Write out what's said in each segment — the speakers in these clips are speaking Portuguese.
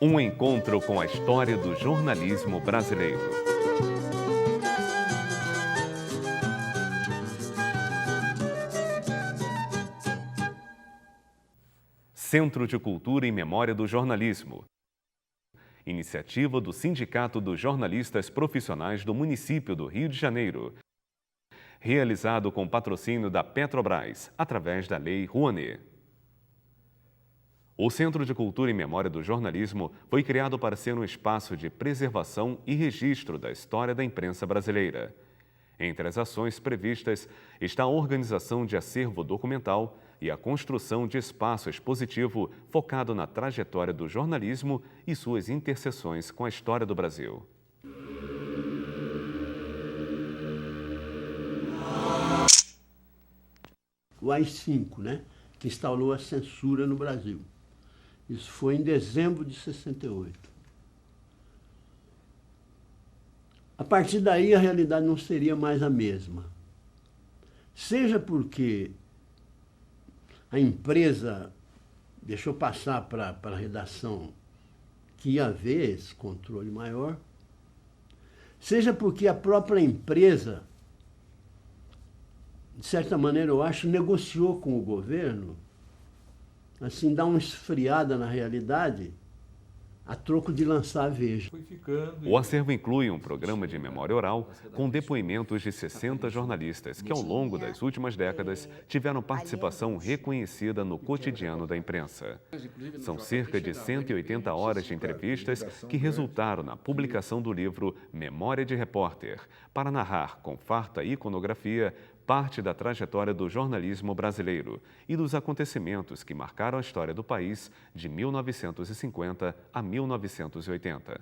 Um encontro com a história do jornalismo brasileiro. Centro de Cultura e Memória do Jornalismo. Iniciativa do Sindicato dos Jornalistas Profissionais do município do Rio de Janeiro. Realizado com patrocínio da Petrobras, através da Lei Rouanet. O Centro de Cultura e Memória do Jornalismo foi criado para ser um espaço de preservação e registro da história da imprensa brasileira. Entre as ações previstas está a organização de acervo documental e a construção de espaço expositivo focado na trajetória do jornalismo e suas interseções com a história do Brasil. O AI-5, né, que instaurou a censura no Brasil. Isso foi em dezembro de 68. A partir daí, a realidade não seria mais a mesma. Seja porque a empresa deixou passar para a redação que ia haver esse controle maior, seja porque a própria empresa, de certa maneira, eu acho, negociou com o governo, assim, dá uma esfriada na realidade, a troco de lançar a Veja. O acervo inclui um programa de memória oral com depoimentos de 60 jornalistas que, ao longo das últimas décadas, tiveram participação reconhecida no cotidiano da imprensa. São cerca de 180 horas de entrevistas que resultaram na publicação do livro Memória de Repórter, para narrar, com farta iconografia, parte da trajetória do jornalismo brasileiro e dos acontecimentos que marcaram a história do país de 1950 a 1980.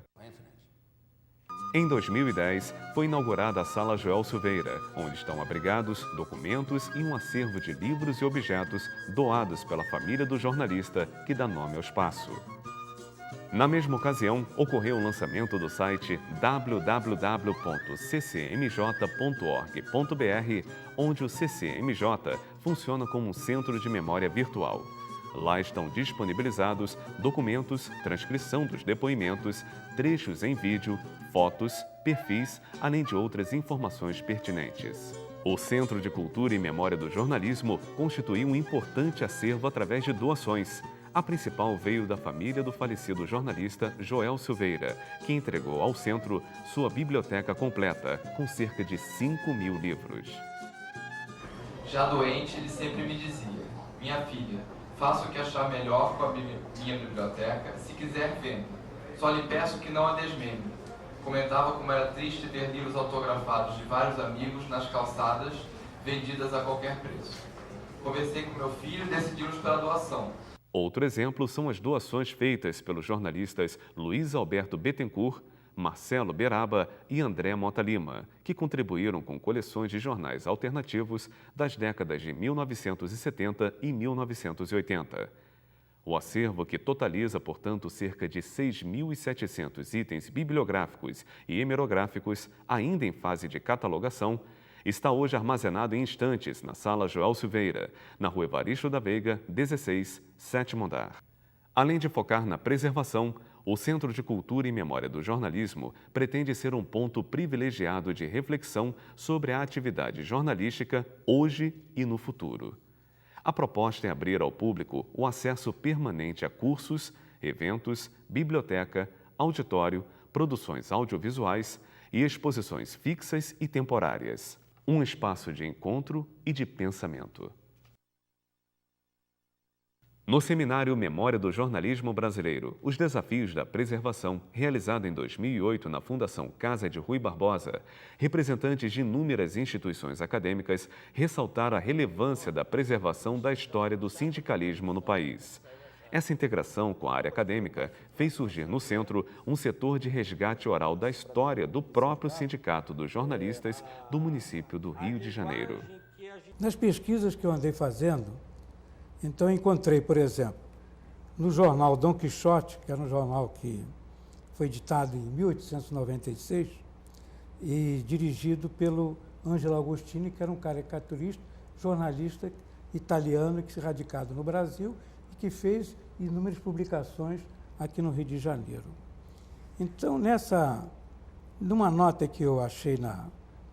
Em 2010, foi inaugurada a Sala Joel Silveira, onde estão abrigados documentos e um acervo de livros e objetos doados pela família do jornalista que dá nome ao espaço. Na mesma ocasião, ocorreu o lançamento do site www.ccmj.org.br, onde o CCMJ funciona como um centro de memória virtual. Lá estão disponibilizados documentos, transcrição dos depoimentos, trechos em vídeo, fotos, perfis, além de outras informações pertinentes. O Centro de Cultura e Memória do Jornalismo constituiu um importante acervo através de doações. A principal veio da família do falecido jornalista Joel Silveira, que entregou ao centro sua biblioteca completa, com cerca de 5.000 livros. Já doente, ele sempre me dizia: minha filha, faça o que achar melhor com a minha biblioteca, se quiser venda. Só lhe peço que não a desmembre. Comentava como era triste ter livros autografados de vários amigos nas calçadas, vendidas a qualquer preço. Conversei com meu filho e decidimos pela doação. Outro exemplo são as doações feitas pelos jornalistas Luiz Alberto Bettencourt, Marcelo Beraba e André Mota Lima, que contribuíram com coleções de jornais alternativos das décadas de 1970 e 1980. O acervo, que totaliza, portanto, cerca de 6.700 itens bibliográficos e hemerográficos, ainda em fase de catalogação, está hoje armazenado em estantes na Sala Joel Silveira, na Rua Evaristo da Veiga, 16, 7º andar. Além de focar na preservação, o Centro de Cultura e Memória do Jornalismo pretende ser um ponto privilegiado de reflexão sobre a atividade jornalística hoje e no futuro. A proposta é abrir ao público o acesso permanente a cursos, eventos, biblioteca, auditório, produções audiovisuais e exposições fixas e temporárias. Um espaço de encontro e de pensamento. No seminário Memória do Jornalismo Brasileiro, os desafios da preservação, realizado em 2008 na Fundação Casa de Rui Barbosa, representantes de inúmeras instituições acadêmicas ressaltaram a relevância da preservação da história do sindicalismo no país. Essa integração com a área acadêmica fez surgir no centro um setor de resgate oral da história do próprio Sindicato dos Jornalistas do município do Rio de Janeiro. Nas pesquisas que eu andei fazendo, então encontrei, por exemplo, no jornal Dom Quixote, que era um jornal que foi editado em 1896 e dirigido pelo Angelo Agostini, que era um caricaturista, jornalista italiano que se radicado no Brasil e que fez inúmeras publicações aqui no Rio de Janeiro. Então, numa nota que eu achei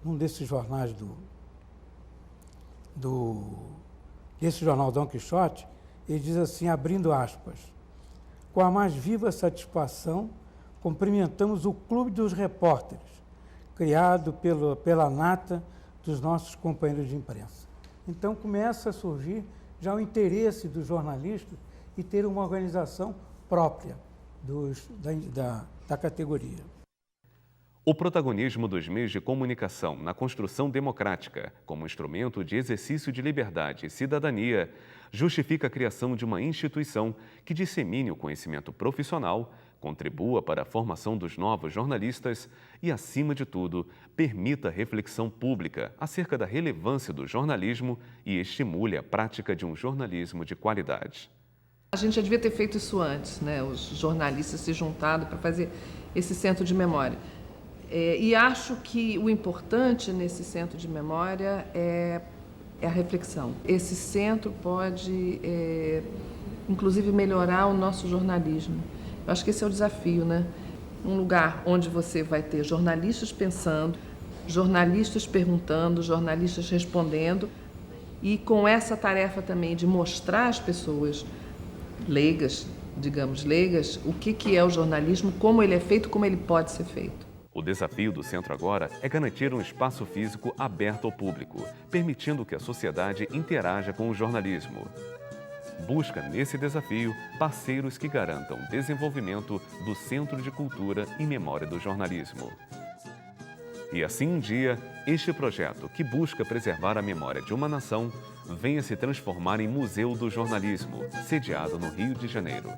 num desses jornais desse jornal Dom Quixote, ele diz assim, abrindo aspas, com a mais viva satisfação, cumprimentamos o Clube dos Repórteres, criado pela nata dos nossos companheiros de imprensa. Então começa a surgir já o interesse dos jornalistas e ter uma organização própria da categoria. O protagonismo dos meios de comunicação na construção democrática, como instrumento de exercício de liberdade e cidadania, justifica a criação de uma instituição que dissemine o conhecimento profissional, contribua para a formação dos novos jornalistas e, acima de tudo, permita reflexão pública acerca da relevância do jornalismo e estimule a prática de um jornalismo de qualidade. A gente já devia ter feito isso antes, né? Os jornalistas se juntado para fazer esse centro de memória. E acho que o importante nesse centro de memória é a reflexão. Esse centro pode, inclusive, melhorar o nosso jornalismo. Eu acho que esse é o desafio, né? Um lugar onde você vai ter jornalistas pensando, jornalistas perguntando, jornalistas respondendo, e com essa tarefa também de mostrar às pessoas leigas, digamos leigas, o que é o jornalismo, como ele é feito, como ele pode ser feito. O desafio do centro agora é garantir um espaço físico aberto ao público, permitindo que a sociedade interaja com o jornalismo. Busca, nesse desafio, parceiros que garantam o desenvolvimento do Centro de Cultura e Memória do Jornalismo. E assim um dia, este projeto, que busca preservar a memória de uma nação, venha se transformar em Museu do Jornalismo, sediado no Rio de Janeiro.